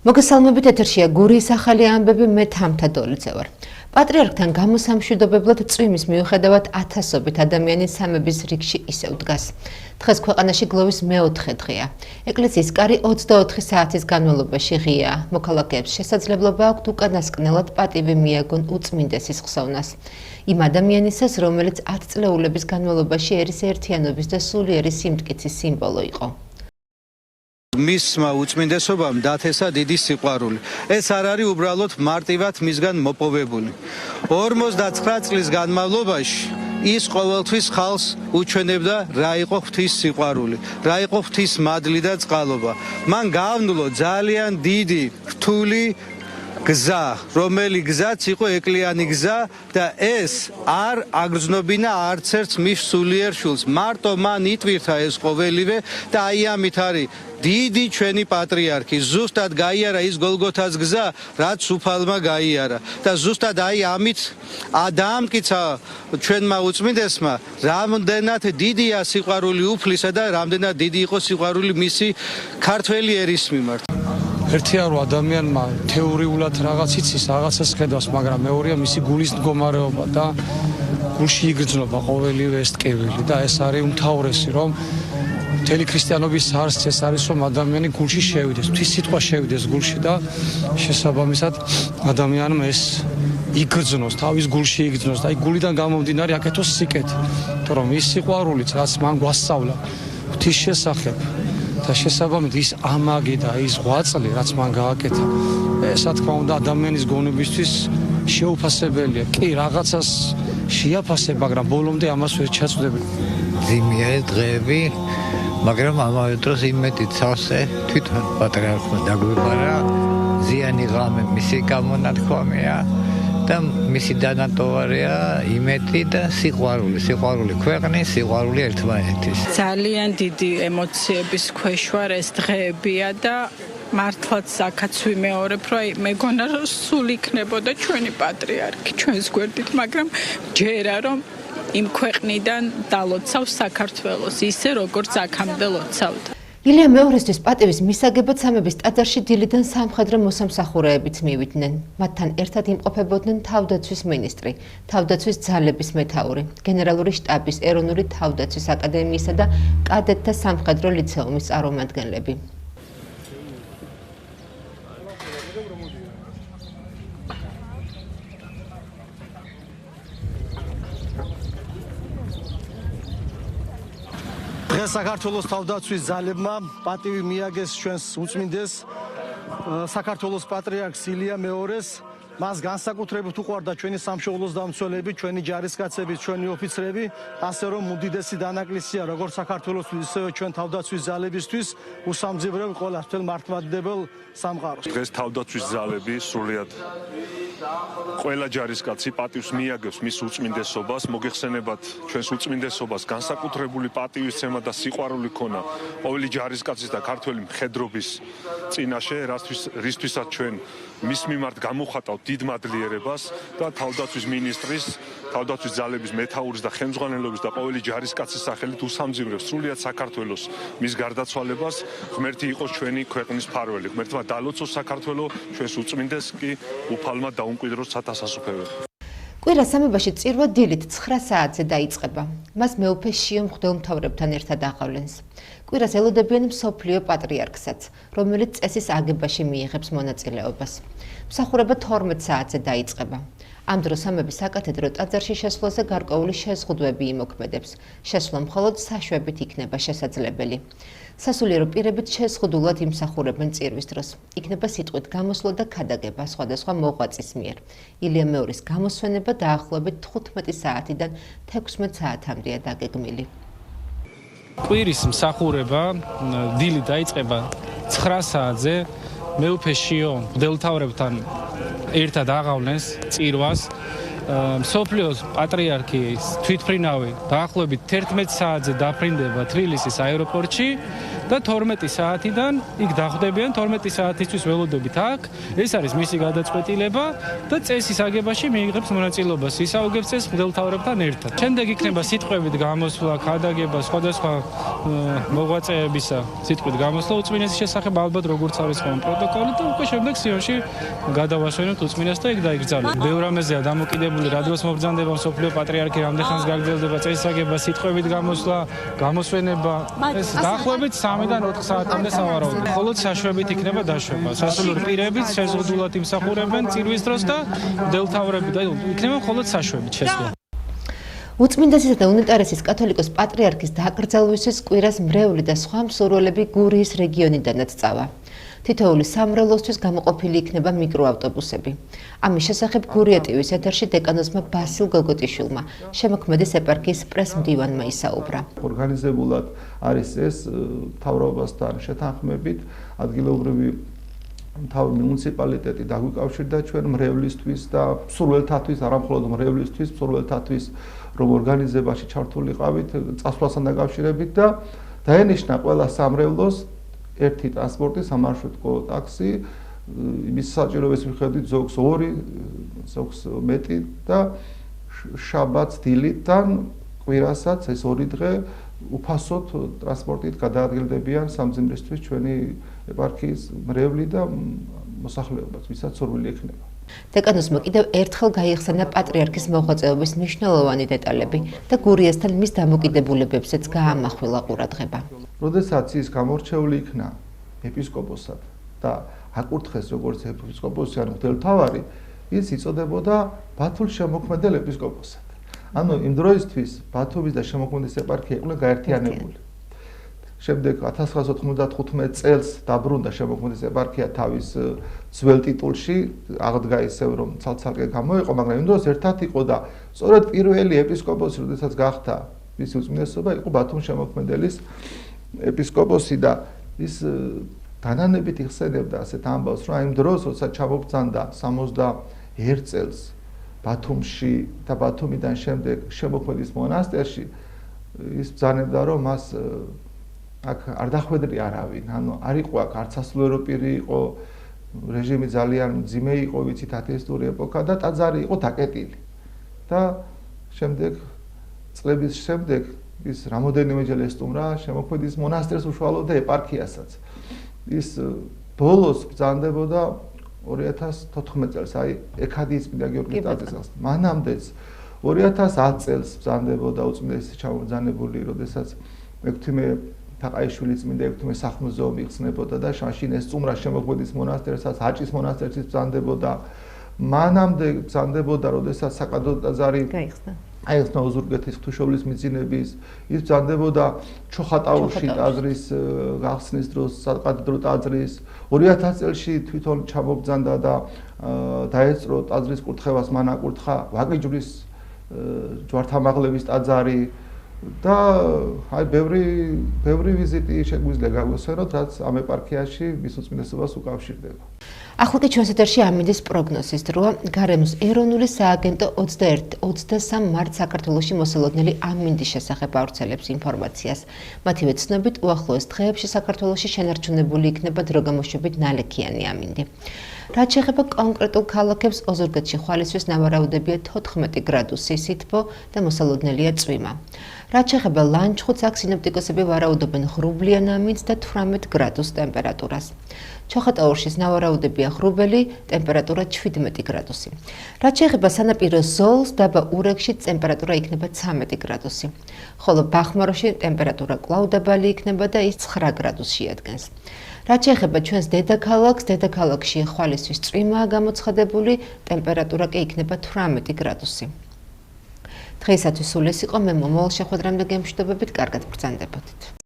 მოგესალმებით, ეთერშია გურიის ახალი ამბები, მე თამთა დოლიძე ვარ. პატრიარქთან გამოსამშვიდობებლად წვიმის მიუხედავად ათასობით ადამიანი სამების რიგში ისევ დგას. დღეს ქვეყანაში გლოვის მეოთხე დღეა. ეკლესიის კარი 24 საათის განმავლობაში ღიაა. მოქალაქეებს შესაძლებლობა აქვთ უკანასკნელად პატივი მიაგონ უწმინდესის ხსოვნას. იმ ადამიანისას, რომელიც 10 წლეულების განმავლობაში ერის ერთიანობის და სულიერი სიმტკიცის სიმბოლო იყო. მისმა უწმინდესობამ დათესა დიდი სიყვარული. ეს არ არის უბრალოდ მარტივად მისგან მოპოვებული. 59 წლის განმავლობაში ის ყოველთვის ხალხს უჩვენებდა რა იყო ღვთის სიყვარული, რა იყო ღვთის მადლი და წყალობა. მან გაავნულო ძალიან დიდი რთული გზა, რომელი გზაც იყო ეკლიანი გზა და ეს არ აგრძნობინა არც ერთ მის სულიერ შულს. მარტო მან იტვირთა ეს ყოველივე და აი ამით არის დიდი ჩვენი პატრიარქი ზუსტად გაიარა ის გოლგოთას გზა, რაც უფალმა გაიარა და ზუსტად აი ამით დაამტკიცა ჩვენმა უწმინდესმა, რამდენად დიდია სიყვარული უფლისა და რამდენად დიდი იყო სიყვარული მისი ქართველი ერის მიმართ. ერთია რომ ადამიანმა თეორიულად რაღაც იცის, რაღაცას ხედავს, მაგრამ მეორეა მისი გულის მდგომარეობა და გულში იგრძნობა ყოველივე ეს ტკივილი და ეს არის უმთავრესი, რომ მთელი ქრისტიანობის არსი ეს არის, რომ ადამიანი გულში შევიდეს, ღვთის სიტყვა შევიდეს გულში და შესაბამისად ადამიანმა ეს იგრძნოს, თავის გულში იგრძნოს და აი გულიდან გამომდინარე აკეთოს სიკეთე, იმიტომ რომ ის სიყვარულიც, რაც მან გვასწავლა ღვთის შესახებ და შესაბამისად ის ამაგი და ის ღვაწლი, რაც მან გააკეთა, ეს რა თქმა უნდა ადამიანის გონებისთვის შეუფასებელია. კი, რაღაცას შეაფასებ, მაგრამ ბოლომდე ამას ვერ ჩაწვდები. ძიმიერი დღეები, მაგრამ ამავე დროს იმედი ცალსე თვითონ პატრიარქმა დაგვიბარა, ზიანი ღამე მისი გამონათქვამია და მისი დანატოვარია იმედი და სიყვარული ქვეყნის, სიყვარული ერთმანეთის. ძალიან დიდი ემოციების ქვეშ ვარ ეს დღეებია და მართლაც აქაც ვიმეორებ, რომ მეგონა რომ სულ იქნებოდა ჩვენი პატრიარქი ჩვენს გვერდით, მაგრამ ჯერა რომ იმ ქვეყნიდან დალოცავს საქართველოს, ისე როგორც აქამდე ლოცავდა. ილია მეორესთვის პატივის მისაგებად სამების ტაძარში დილიდან სამხედრო მოსამსახურეებიც მივიდნენ. მათთან ერთად იმყოფებოდნენ თავდაცვის მინისტრი, თავდაცვის ძალების მეთაური, გენერალური შტაბის, ეროვნული თავდაცვის აკადემიისა და კადეტთა სამხედრო ლიცეუმის წარმომადგენლები. დღეს საქართველოს თავდაცვის ძალებმა პატივი მიაგეს ჩვენს უწმინდეს საქართველოს პატრიარქს ილია მეორეს. მას განსაკუთრებით უყვარდა ჩვენი სამშობლოს დამცველები, ჩვენი ჯარისკაცები, ჩვენი ოფიცრები, ასე რომ უდიდესი დანაკლისია როგორც საქართველოსთვის, ისევე ჩვენ თავდაცვის ძალებისთვის უსამძიმრელ ყველა მთელ მართლმადიდებელ სამყაროს. დღეს თავდაცვის ძალები სრულიად ყველა ჯარისკაცი პატივს მიაგებს მის უწმინდესობას, მოგეხსენებათ ჩვენს უწმინდესობას განსაკუთრებული პატივისცემა და სიყვარული ქონა ყოველი ჯარისკაცის და ქართველი მხედრობის წინაშე, რისთვისაც ჩვენ მის მიმართ გამოვხატავთ დიდ მადლიერებას და თავდაცვის მინისტრის, თავდაცვის ძალების მეთაურის და ხელმძღვანელობის და ყოველი ჯარისკაცის სახელით უსამძიმრებს სრულიად საქართველოს მის გარდაცვალებას. ღმერთი იყოს ჩვენი ქვეყნის მფარველი, ღმერთმა დალოცოს საქართველო, ჩვენს უწმინდეს კი უფალმა დაუმკვიდროს სათასასუფლებელი. კვირა სამებაში წირვა დილით 9 საათზე დაიწყება. მას მეუფე შიო მღვდელმთავრებთან ერთად აღავლენს. კვირას ელოდებიან მსოფლიო პატრიარქსაც, რომელიც წესის აგებაში მიიღებს მონაწილეობას. მსახურება 12 საათზე დაიწყება. ამ დროს სამების საკათედრო ტაძარში შესვლაზე გარკვეული შეზღუდვები იმოქმედებს. შესვლა მხოლოდ საშვებით იქნება შესაძლებელი. სასულიერო პირებით შეზღუდულად იმსახურებენ წირვის დროს. იქნება სიტყვით გამოსვლა და ქადაგება სხვადასხვა მოღვაწის მიერ. ილია მეორის გამოსვენება დაახლოებით 15 საათიდან 16 საათამდეა დაგეგმილი. კვირის მსახურება დილით დაიწყება 9 საათზე. მეუფე შიო მღვდელმთავრებთან ერთად აღავლენს წირვას. მსოფლიოს პატრიარქის თვითმფრინავი დაახლოებით 11 საათზე დაფრინდება თბილისის აეროპორტში და 12 საათიდან იქ დახვდებიან 12 საათისთვის ველოდებით აქ. ეს არის მისი გადაწყვეტილება და წესის აგებაში მიიღებს მონაწილეობას. ისაუგებს წესს მღვდელმთავრებთან ერთად. შემდეგ იქნება სიტყვებით გამოსვლა, ქადაგება, სხვადასხვა მოღვაწეებისა სიტყვით გამოსვლა უწმინდესის შესახებ ალბათ როგორც არის ხომ პროტოკოლი და უკვე შემდეგ სიონში გადავასვენებთ უწმინდეს და იქ დაიგრძალება. ბევრ რამეზეა დამოკიდებული, რა დროს მობრძანდება მსოფლიო პატრიარქი, რამდენ ხანს გაგრძელდება წესის აგება, სიტყვებით გამოსვლა, გამოსვენება. ეს დაახლოებით 3-დან 4 საათამდე სავარაუდოა. მხოლოდ საშვებით იქნება დაშვება. სასულიერო პირებიც შეზღუდულად იმსახურებენ წირვის დროს და მღვდელმთავრები და იქნება მხოლოდ საშვებით შესვლა. უწმინდესისა და უნეტარესის კათოლიკოს პატრიარქის დაკრძალვისთვის კვირას მრევლი და სხვა მსურველები გურიის რეგიონიდანაც წავა. თითოეული სამრევლოსთვის გამოყოფილი იქნება მიკროავტობუსები. ამის შესახებ გურია ტივის ეთერში დეკანოზმა ბასილ გოგოტიშვილმა, შემოქმედის ეპარქიის პრეს-მდივანმა ისაუბრა. ორგანიზებულად არის ეს მთავრობასთან შეთანხმებით ადგილობრივი მთავარი მუნიციპალიტეტი დაგვიკავშირდა ჩვენ მრევლისთვის და მსურველთათვის, არა მხოლოდ მრევლისთვის, მსურველთათვის რომ ორგანიზებაში ჩართულიყავით წასვლასთან დაკავშირებით და დაენიშნა ყველა სამრევლოს ერთი ტრანსპორტი, სამარშრუტო ტაქსი, იმის საჭიროების მიხედვით ზოგს 2, ზოგს მეტი და შაბათს დილიდან კვირასაც ეს 2 დღე უფასოდ ტრანსპორტით გადაადგილდებიან სამძიმრისთვის ჩვენი ეპარქიის მრევლი და მოსახლეობაც, ვისაც სურვილი ექნება. დეკანოზმა კიდევ ერთხელ გაიხსენა პატრიარქის მოღვაწეობის მნიშვნელოვანი დეტალები და გურიასთან მის დამოკიდებულებებზეც გაამახვილა ყურადღება. როდესაც ის გამორჩეული იქნა ეპისკოპოსად და აკურთხეს როგორც ეპისკოპოსი ან მღვდელმთავარი, ის იწოდებოდა ბათუმის შემოქმედელ ეპისკოპოსად. ანუ იმ დროისთვის ბათუმის და შემოქმედის ეპარქია იყვნენ გაერთიანებული. შემდეგ 1995 წელს დაბრუნდა შემოქმედის ეპარქია თავის ძველ ტიტულში, აღდგა ისევ რომ ცალ-ცალკე გამოიყო, მაგრამ იმ დროს ერთად იყო და სწორედ პირველი ეპისკოპოსი, როდესაც გახდა მისი უწმინდესობა, იყო ბათუმის შემოქმედელის ეპისკოპოსი და ის დანანებით იხსენებდა ასეთ ამბავს, რომ იმ დროს, როცა ჩამობრძანდა 61 წელს ბათუმში და ბათუმიდან შემდეგ შემოქმედის მონასტერში, ის ბრძანებდა, რომ მას აქ არ დახვედრია არავინ, ანუ არ იყო აქ არც სასულიერო პირი იყო, რეჟიმი ძალიან მძიმე იყო, ვიცით ათეისტური ეპოქა და ტაძარი იყო დაკეტილი. და შემდეგ წლების შემდეგ ის რამოდენიმეჯერ ესტუმრა შემოქმედის მონასტერს უშუალოდ და ეპარქიასაც. ის ბოლოს ბრძანდებოდა 2014 წელს, აი ეკადიის წმინდა გიორგის ტაძარს. მანამდეც 2010 წელს ბრძანდებოდა უწმინდესის ჩამობრძანებული, როდესაც ექვთიმე თაყაიშვილი წმინდა ექვთიმე სახმზოვი იხსნებოდა და შაშინ ესტუმრა შემოქმედის მონასტერსაც, აჭის მონასტერშიც ბრძანდებოდა. მანამდე ბრძანდებოდა, როდესაც საკადრო ტაძარი აიხსნა უზურგეთის ღვთისმშობლის მიძინების, ის ბრძანდებოდა ჩოხატაურში ტაძრის გახსნის დროს, საკადრო ტაძრის 2000 წელში თვითონ ჩამობრძანდა და დაეწრო ტაძრის კურთხევას, მან აკურთხა ვაკიჯვრის ჯვართამაღლების ტაძარი და აი ბევრი ვიზიტი შეგვიძლია გავუსვენოთ, რაც ამ ეპარქიაში მის უწმინდესობას უკავშირდება. ახლა კი ჩვენს ეთერში ამინდის პროგნოზის დროა. გარემოს ეროვნული სააგენტო 21-23 მარტს საქართველოში მოსალოდნელი ამინდის შესახებ ავრცელებს ინფორმაციას. მათივე ცნობით, უახლოეს დღეებში საქართველოში შენარჩუნებული იქნება დროგამოშვებით ნალექიანი ამინდი. რაც შეეხება კონკრეტულ ქალაქებს, ოზურგეთში ხვალისთვის ნავარაუდებია 14 გრადუსი სითბო და მოსალოდნელია წვიმა. რაც შეეხება ლანჩხუთს, აქ სინოპტიკოსები ვარაუდობენ ღრუბლიან ამინდს და 18 გრადუს ტემპერატურას. ჩოხატაურშიც ნავარაუდებია ღრუბელი, ტემპერატურა 17 გრადუსი. რაც შეეხება სანაპირო ზოლს, დაბა ურეგში ტემპერატურა იქნება 13 გრადუსი. ხოლო ბახმაროში ტემპერატურა კვლავ დაბალი იქნება და ის 9 გრადუსს შეადგენს. რაც შეეხება ჩვენს დედაქალაქში ხვალისთვის წვიმაა გამოცხადებული, ტემპერატურა კი იქნება 18 გრადუსი. დღეისათვის სულ ეს იყო, მე მომავალ შეხვედრამდე გემშვიდობებით, კარგად ბრძანდებოდით.